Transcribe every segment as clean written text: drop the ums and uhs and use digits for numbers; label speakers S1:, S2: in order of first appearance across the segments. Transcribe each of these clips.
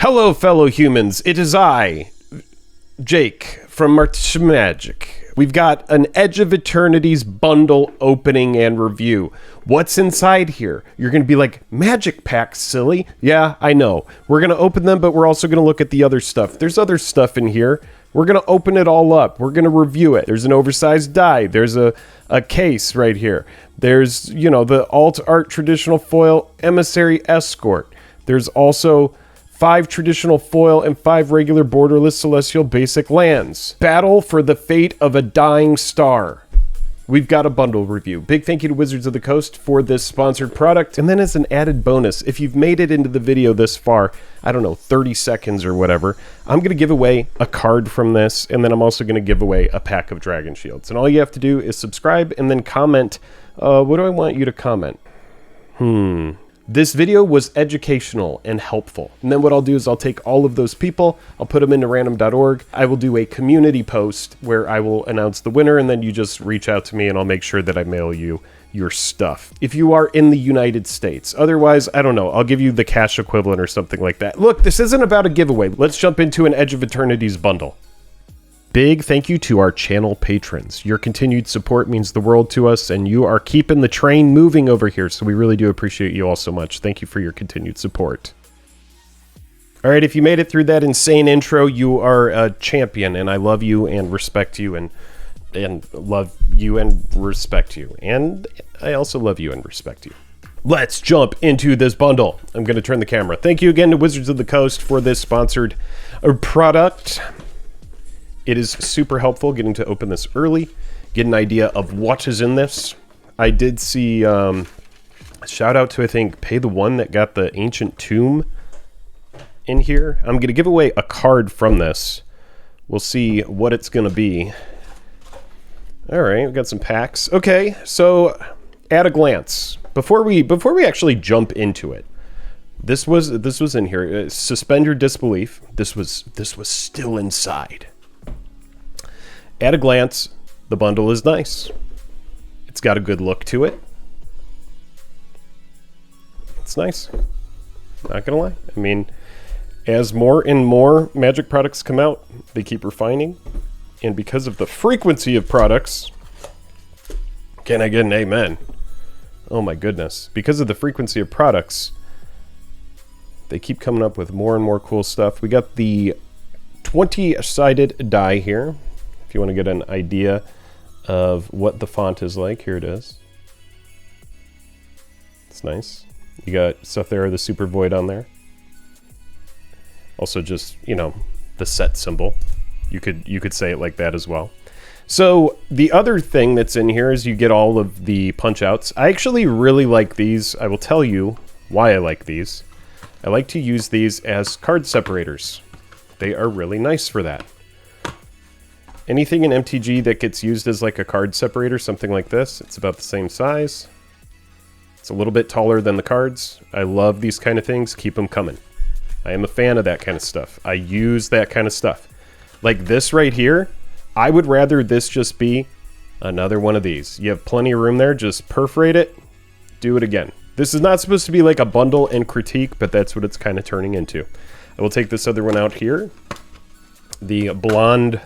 S1: Hello, fellow humans. It is I, Jake, from Martishius Magic. We've got an Edge of Eternities bundle opening and review. What's inside here? You're going to be like, magic packs, silly. Yeah, I know. We're going to open them, but we're also going to look at the other stuff. There's other stuff in here. We're going to open it all up. We're going to review it. There's an oversized die. There's a case right here. There's, you know, the alt art traditional foil emissary escort. There's also 5 traditional foil and 5 regular borderless celestial basic lands. Battle for the fate of a dying star. We've got a bundle review. Big thank you to Wizards of the Coast for this sponsored product. And then as an added bonus, if you've made it into the video this far, I don't know, 30 seconds or whatever, I'm going to give away a card from this, and then I'm also going to give away a pack of Dragon Shields. And all you have to do is subscribe and then comment. What do I want you to comment? This video was educational and helpful. And then what I'll do is I'll take all of those people, I'll put them into random.org. I will do a community post where I will announce the winner, and then you just reach out to me and I'll make sure that I mail you your stuff. If you are in the United States. Otherwise, I don't know, I'll give you the cash equivalent or something like that. Look, this isn't about a giveaway. Let's jump into an Edge of Eternities bundle. Big thank you to our channel patrons. Your continued support means the world to us, and you are keeping the train moving over here, so we really do appreciate you all so much. Thank you for your continued support. All right, if you made it through that insane intro, you are a champion, and I love you and respect you and love you and respect you. And I also love you and respect you. Let's jump into this bundle. I'm going to turn the camera. Thank you again to Wizards of the Coast for this sponsored product. It is super helpful getting to open this early, get an idea of what is in this. I did see, shout out to, I think, Pay the One that got the Ancient Tomb in here. I'm going to give away a card from this. We'll see what it's going to be. All right, we've got some packs. Okay, so at a glance, before we actually jump into it, this was in here. Suspend your disbelief. This was still inside. At a glance, the bundle is nice. It's got a good look to it. It's nice. Not gonna lie. I mean, as more and more Magic products come out, they keep refining. And because of the frequency of products, can I get an amen? Oh my goodness. Because of the frequency of products, they keep coming up with more and more cool stuff. We got the 20-sided die here. If you want to get an idea of what the font is like, here it is. It's nice. You got Sothera the Super Void on there. Also just, you know, the set symbol. You could say it like that as well. So the other thing that's in here is you get all of the punch outs. I actually really like these. I will tell you why I like these. I like to use these as card separators. They are really nice for that. Anything in MTG that gets used as like a card separator, something like this, it's about the same size. It's a little bit taller than the cards. I love these kind of things. Keep them coming. I am a fan of that kind of stuff. I use that kind of stuff. Like this right here, I would rather this just be another one of these. You have plenty of room there. Just perforate it. Do it again. This is not supposed to be like a bundle and critique, but that's what it's kind of turning into. I will take this other one out here. The blonde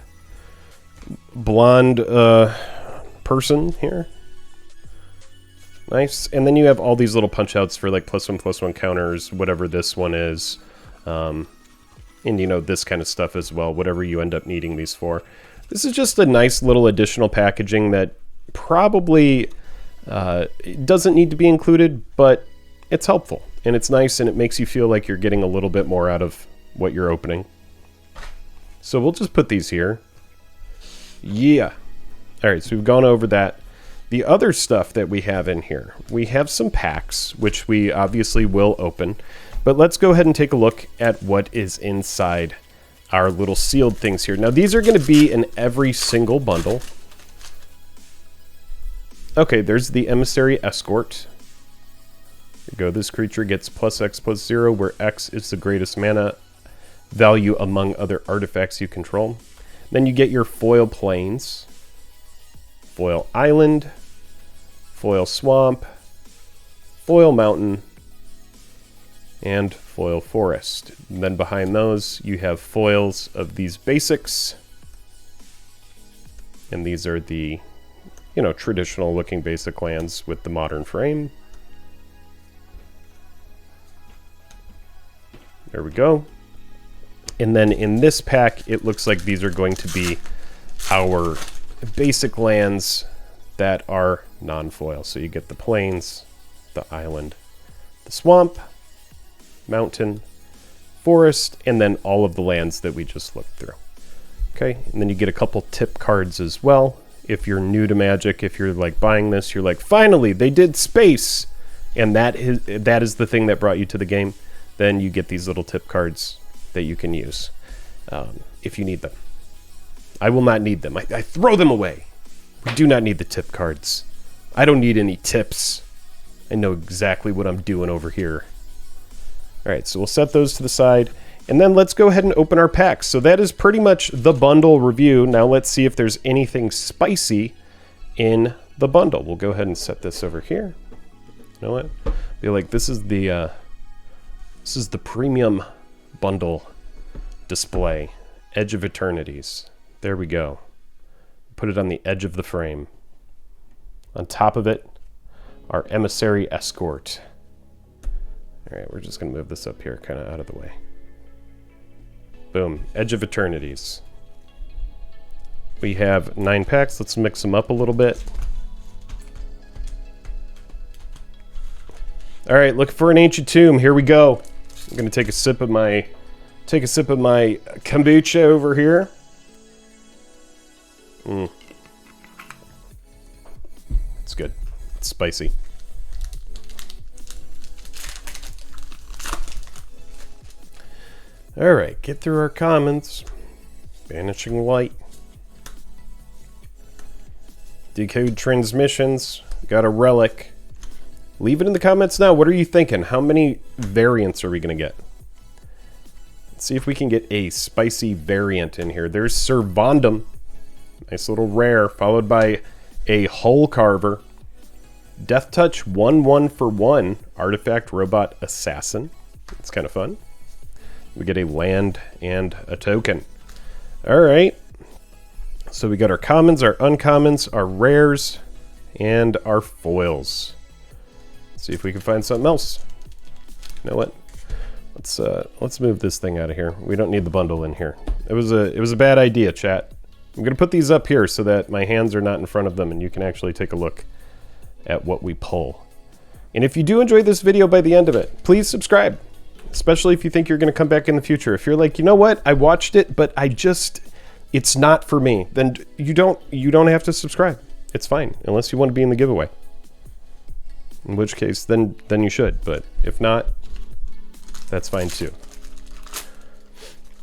S1: person here. Nice. And then you have all these little punch outs for like +1/+1 counters, whatever this one is. And you know, this kind of stuff as well, whatever you end up needing these for. This is just a nice little additional packaging that probably doesn't need to be included, but it's helpful and it's nice and it makes you feel like you're getting a little bit more out of what you're opening. So we'll just put these here. Yeah. All right, so we've gone over that. The other stuff that we have in here, we have some packs, which we obviously will open. But let's go ahead and take a look at what is inside our little sealed things here. Now, these are going to be in every single bundle. Okay, there's the Emissary Escort. There you go. This creature gets +X/+0, where X is the greatest mana value among other artifacts you control. Then you get your foil plains, foil island, foil swamp, foil mountain, and foil forest. And then behind those, you have foils of these basics. And these are the, you know, traditional looking basic lands with the modern frame. There we go. And then in this pack, it looks like these are going to be our basic lands that are non-foil. So you get the plains, the island, the swamp, mountain, forest, and then all of the lands that we just looked through. Okay, and then you get a couple tip cards as well. If you're new to Magic, if you're like buying this, you're like, finally, they did space, and that is the thing that brought you to the game, then you get these little tip cards that you can use if you need them. I will not need them. I throw them away. We do not need the tip cards. I don't need any tips. I know exactly what I'm doing over here. All right, so we'll set those to the side. And then let's go ahead and open our packs. So that is pretty much the bundle review. Now let's see if there's anything spicy in the bundle. We'll go ahead and set this over here. You know what? Be like, this is the premium bundle display. Edge of Eternities. There we go. Put it on the edge of the frame. On top of it, our Emissary Escort. All right, we're just going to move this up here, kind of out of the way. Boom. Edge of Eternities. We have 9 packs. Let's mix them up a little bit. All right, looking for an ancient tomb. Here we go. I'm going to take a sip of my kombucha over here. It's good. It's spicy. All right, get through our commons. Vanishing Light. Decode Transmissions. Got a Relic. Leave it in the comments now. What are you thinking? How many variants are we going to get? Let's see if we can get a spicy variant in here. There's Servandum. Nice little rare. Followed by a Hull Carver. Death Touch 1/1 for 1. Artifact Robot Assassin. It's kind of fun. We get a land and a token. All right. So we got our commons, our uncommons, our rares, and our foils. Let's see if we can find something else. You know what? Let's move this thing out of here. We don't need the bundle in here. It was a bad idea, chat. I'm gonna put these up here so that my hands are not in front of them and you can actually take a look at what we pull. And if you do enjoy this video by the end of it, please subscribe. Especially if you think you're going to come back in the future. If you're like, you know what, I watched it, but it's not for me, then you don't have to subscribe. It's fine, unless you want to be in the giveaway. In which case, then you should. But if not, that's fine too.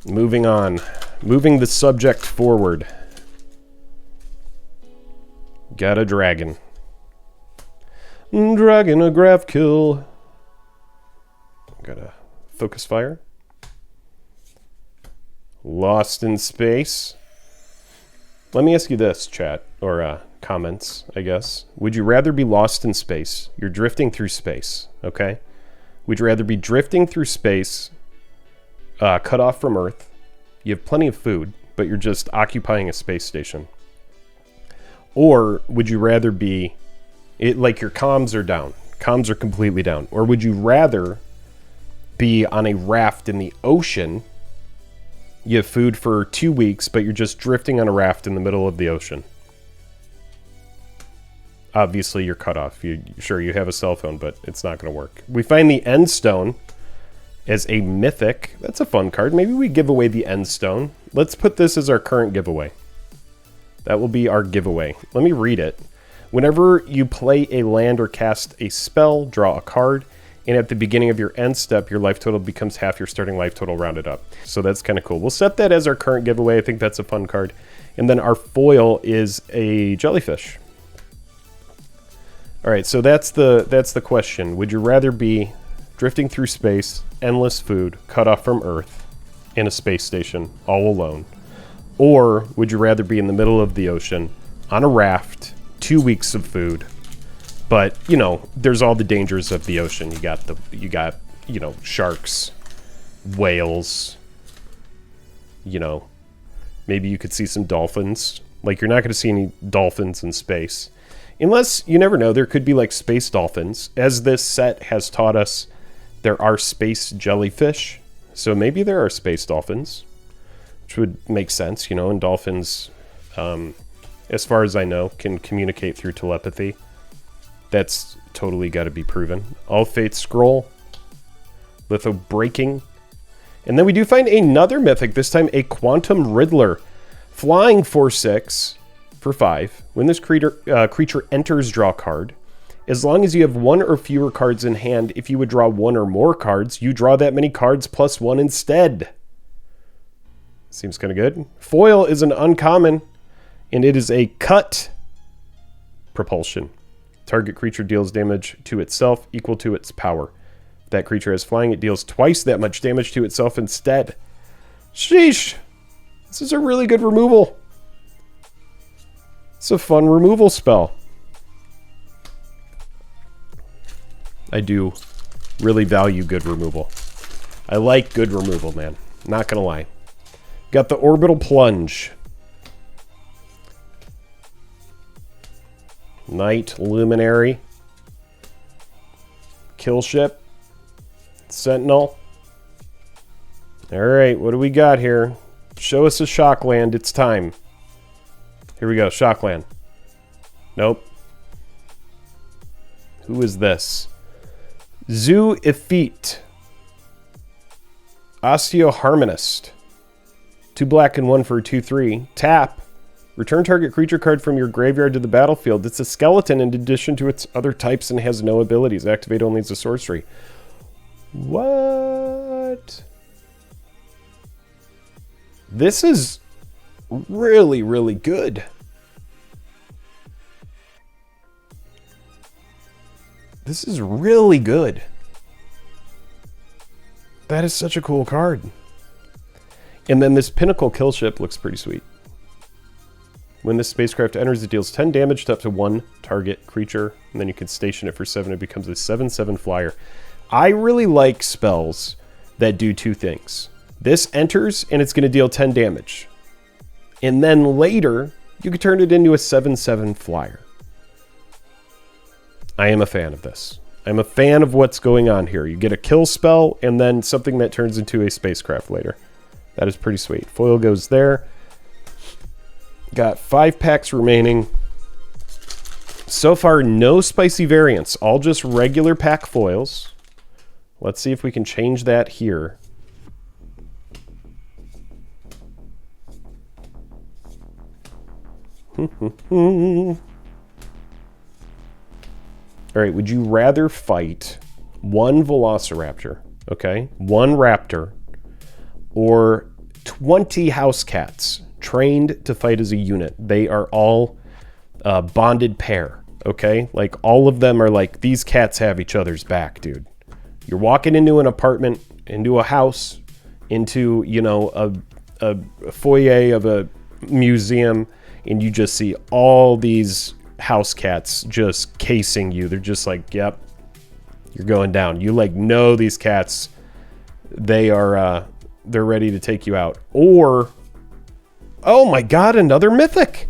S1: Moving on, moving the subject forward. Got a dragon. Dragon, a graph kill. Got a Focus Fire. Lost in Space. Let me ask you this, chat, or comments, I guess. Would you rather be lost in space? You're drifting through space, okay? Would you rather be drifting through space, cut off from Earth? You have plenty of food, but you're just occupying a space station. Or would you rather be, like your comms are down. Comms are completely down. Or would you rather be on a raft in the ocean? You have food for 2 weeks, but you're just drifting on a raft in the middle of the ocean. Obviously, you're cut off. Sure, you have a cell phone, but it's not going to work. We find the End Stone as a mythic. That's a fun card. Maybe we give away the End Stone. Let's put this as our current giveaway. That will be our giveaway. Let me read it. Whenever you play a land or cast a spell, draw a card. And at the beginning of your end step, your life total becomes half your starting life total rounded up. So that's kind of cool. We'll set that as our current giveaway. I think that's a fun card. And then our foil is a jellyfish. All right, so that's the question. Would you rather be drifting through space, endless food, cut off from Earth, in a space station, all alone? Or would you rather be in the middle of the ocean, on a raft, 2 weeks of food, but, you know, there's all the dangers of the ocean. You got, you know, sharks, whales. You know, maybe you could see some dolphins. Like, you're not going to see any dolphins in space. Unless, you never know, there could be, like, space dolphins. As this set has taught us, there are space jellyfish. So maybe there are space dolphins, which would make sense, you know, and dolphins, as far as I know, can communicate through telepathy. That's totally got to be proven. All Faith Scroll. Litho Breaking. And then we do find another mythic, this time a Quantum Riddler. Flying 4/6 for 5. When this creature enters, draw card. As long as you have one or fewer cards in hand, if you would draw one or more cards, you draw that many cards plus one instead. Seems kind of good. Foil is an uncommon, and it is a cut propulsion. Target creature deals damage to itself equal to its power. If that creature has flying, it deals twice that much damage to itself instead. Sheesh! This is a really good removal. It's a fun removal spell. I do really value good removal. I like good removal, man. Not gonna lie. Got the Orbital Plunge. Night Luminary. Kill Ship. Sentinel. Alright, what do we got here? Show us a Shockland. It's time. Here we go. Shockland. Nope. Who is this? Zoo Effete. Osteoharmonist. 2 black and 1 for a 2/3. Tap. Return target creature card from your graveyard to the battlefield. It's a skeleton in addition to its other types and has no abilities. Activate only as a sorcery. What? This is really, really good. This is really good. That is such a cool card. And then this Pinnacle Kill Ship looks pretty sweet. When this spacecraft enters, it deals 10 damage to up to 1 target creature, and then you can station it for 7. It becomes a 7/7 flyer. I really like spells that do 2 things. This enters, and it's going to deal 10 damage. And then later, you can turn it into a 7/7 flyer. I am a fan of this. I'm a fan of what's going on here. You get a kill spell, and then something that turns into a spacecraft later. That is pretty sweet. Foil goes there. Got 5 packs remaining. So far, no spicy variants. All just regular pack foils. Let's see if we can change that here. Alright, would you rather fight 1 Velociraptor, okay, 1 Raptor, or 20 House Cats trained to fight as a unit? They are all bonded pair, okay? Like, all of them are like, these cats have each other's back, dude. You're walking into an apartment, into a house, into, you know, a foyer of a museum, and you just see all these house cats just casing you. They're just like, yep, you're going down. You like know these cats, they're ready to take you out. Or, oh my god, another mythic.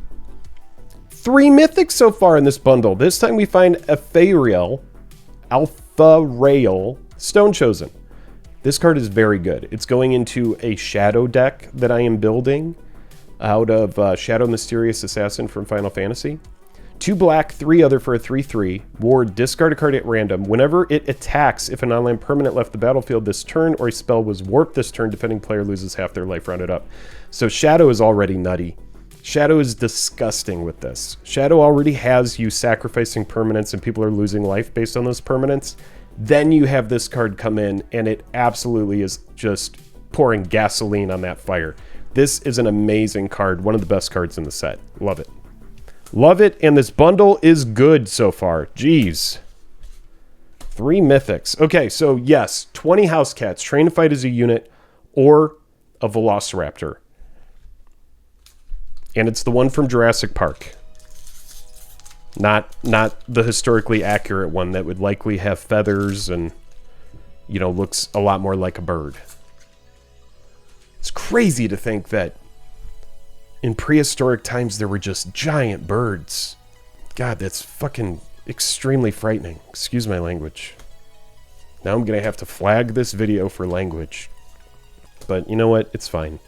S1: 3 mythics so far in this bundle. This time we find Ephariel, Alpha Rail, Stone Chosen. This card is very good. It's going into a shadow deck that I am building out of Shadow Mysterious Assassin from Final Fantasy. 2 black, 3 other for a 3/3. Ward, discard a card at random. Whenever it attacks, if an online permanent left the battlefield this turn or a spell was warped this turn, defending player loses half their life rounded up. So Shadow is already nutty. Shadow is disgusting with this. Shadow already has you sacrificing permanents and people are losing life based on those permanents. Then you have this card come in and it absolutely is just pouring gasoline on that fire. This is an amazing card. One of the best cards in the set. Love it. Love it, and this bundle is good so far. Jeez. 3 mythics. Okay, so yes, 20 house cats, train to fight as a unit, or a Velociraptor. And it's the one from Jurassic Park. Not the historically accurate one that would likely have feathers and, you know, looks a lot more like a bird. crazy to think that in prehistoric times there were just giant birds. God, that's fucking extremely frightening. Excuse my language. Now I'm gonna have to flag this video for language. But you know what? It's fine.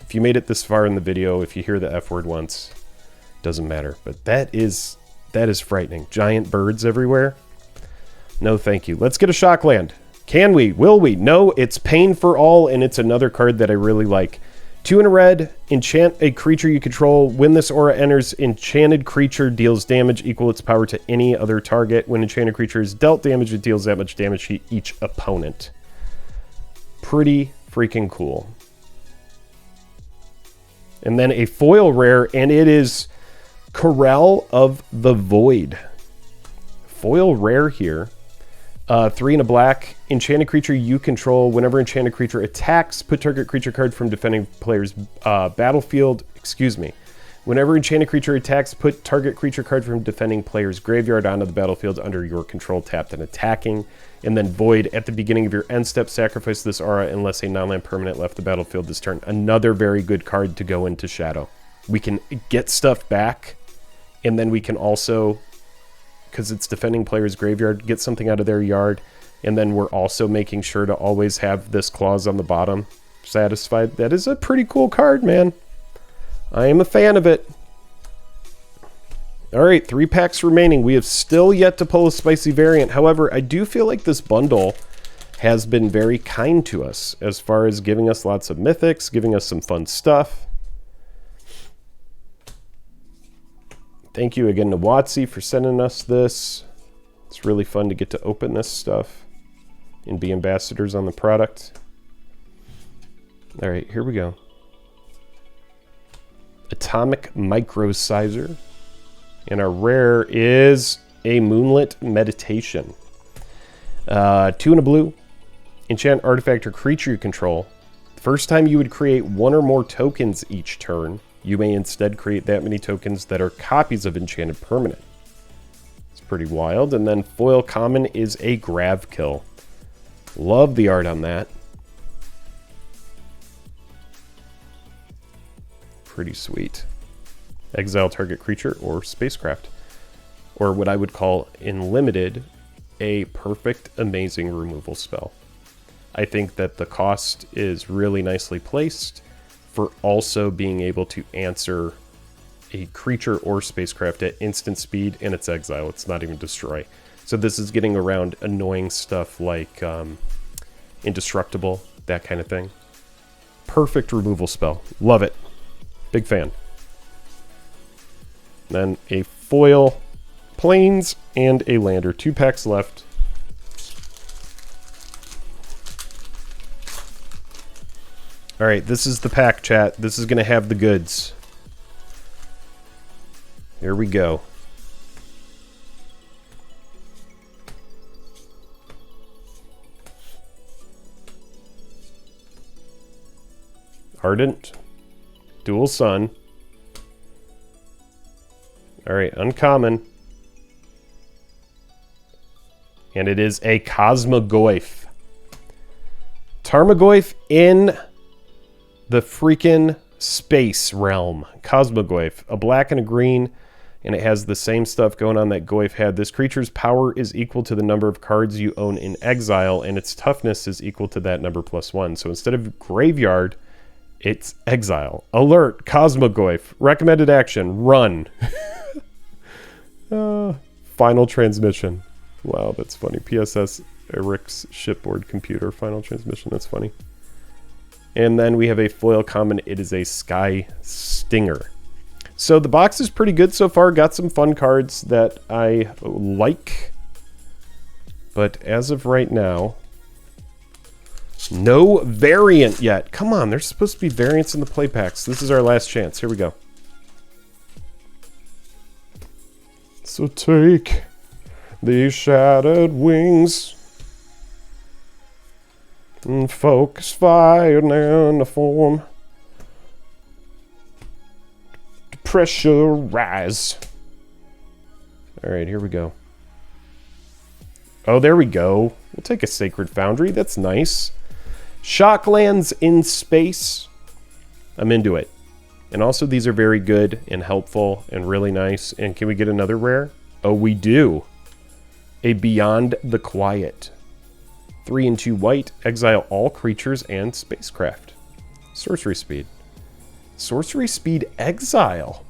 S1: If you made it this far in the video, if you hear the F word once, doesn't matter. But that is frightening. Giant birds everywhere. No, thank you. Let's get a Shockland. Can we? Will we? No, it's Pain for All, and it's another card that I really like. 2 in a red, enchant a creature you control. When this aura enters, enchanted creature deals damage equal its power to any other target. When enchanted creature is dealt damage, it deals that much damage to each opponent. Pretty freaking cool. And then a foil rare, and it is Corral of the Void. Foil rare here. 3 in a black. Enchanted creature you control. Whenever enchanted creature attacks, put target creature card from defending player's battlefield. Excuse me. Whenever enchanted creature attacks, put target creature card from defending player's graveyard onto the battlefield under your control, tapped and attacking. And then void. At the beginning of your end step, sacrifice this aura unless a non-land permanent left the battlefield this turn. Another very good card to go into Shadow. We can get stuff back, and then we can also, because it's defending player's graveyard, get something out of their yard, and then we're also making sure to always have this clause on the bottom satisfied. That is a pretty cool card, man. I am a fan of it. All right, 3 packs remaining. We have still yet to pull a spicy variant. However, I do feel like this bundle has been very kind to us as far as giving us lots of mythics, giving us some fun stuff. Thank you again to Watsy for sending us this. It's really fun to get to open this stuff and be ambassadors on the product. All right, here we go. Atomic Microsizer. And our rare is a Moonlit Meditation. 2 in a blue. Enchant artifact or creature you control. The first time you would create 1 or more tokens each turn, you may instead create that many tokens that are copies of enchanted permanent. It's pretty wild. And then foil common is a Grav Kill. Love the art on that. Pretty sweet. Exile target creature or spacecraft. Or what I would call, in limited, a perfect, amazing removal spell. I think that the cost is really nicely placed for also being able to answer a creature or spacecraft at instant speed, and it's exile. It's not even destroy. So this is getting around annoying stuff like indestructible, that kind of thing. Perfect removal spell. Love it. Big fan. Then a foil plains and a lander. 2 packs left. All right, this is the pack, chat. This is going to have the goods. Here we go. Ardent. Dual Sun. All right, uncommon. And it is a Cosmogoyf. Tarmogoyf in the freaking space realm. Cosmogoyf, a black and a green, and it has the same stuff going on that Goyf had. This creature's power is equal to the number of cards you own in exile, and its toughness is equal to that number +1. So instead of graveyard, it's exile. Alert, Cosmogoyf. Recommended action, run. Final transmission. Wow, that's funny. PSS Eric's shipboard computer. Final transmission, that's funny. And then we have a foil common. It is a Sky Stinger. So the box is pretty good so far. Got some fun cards that I like. But as of right now, no variant yet. Come on, there's supposed to be variants in the play packs. This is our last chance. Here we go. So take these shattered wings and focus fire in the form. Pressurize. All right, here we go. Oh, there we go. We'll take a Sacred Foundry. That's nice. Shocklands in space. I'm into it. And also these are very good and helpful and really nice. And can we get another rare? Oh, we do. A Beyond the Quiet. 3 and 2 white. Exile all creatures and spacecraft. Sorcery speed. Sorcery speed exile.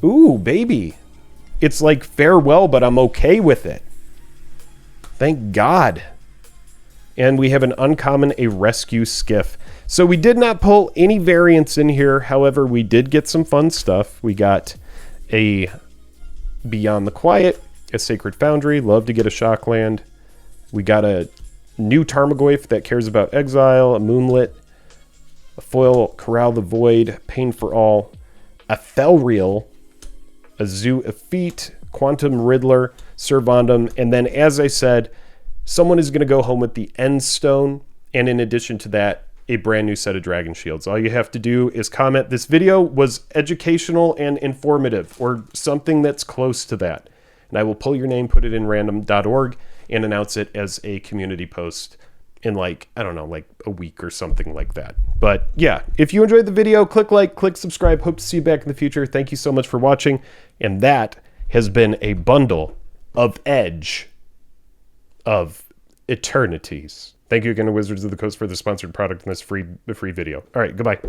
S1: Ooh, baby. It's like farewell, but I'm okay with it. Thank God. And we have an uncommon, a rescue skiff. So we did not pull any variants in here. However, we did get some fun stuff. We got a Beyond the Quiet, a Sacred Foundry. Love to get a Shockland. We got a new Tarmogoyf that cares about exile, a Moonlit, a foil Corral the Void, Pain for All, a Felreel, a Zoo Effete, Quantum Riddler, Servandum, and then, as I said, someone is going to go home with the End Stone, and in addition to that, a brand new set of Dragon Shields. All you have to do is comment, this video was educational and informative, or something that's close to that. And I will pull your name, put it in random.org, and announce it as a community post in like, I don't know, like a week or something like that. But yeah, if you enjoyed the video, click like, click subscribe. Hope to see you back in the future. Thank you so much for watching. And that has been a bundle of Edge of Eternities. Thank you again to Wizards of the Coast for the sponsored product in this free video. All right, goodbye.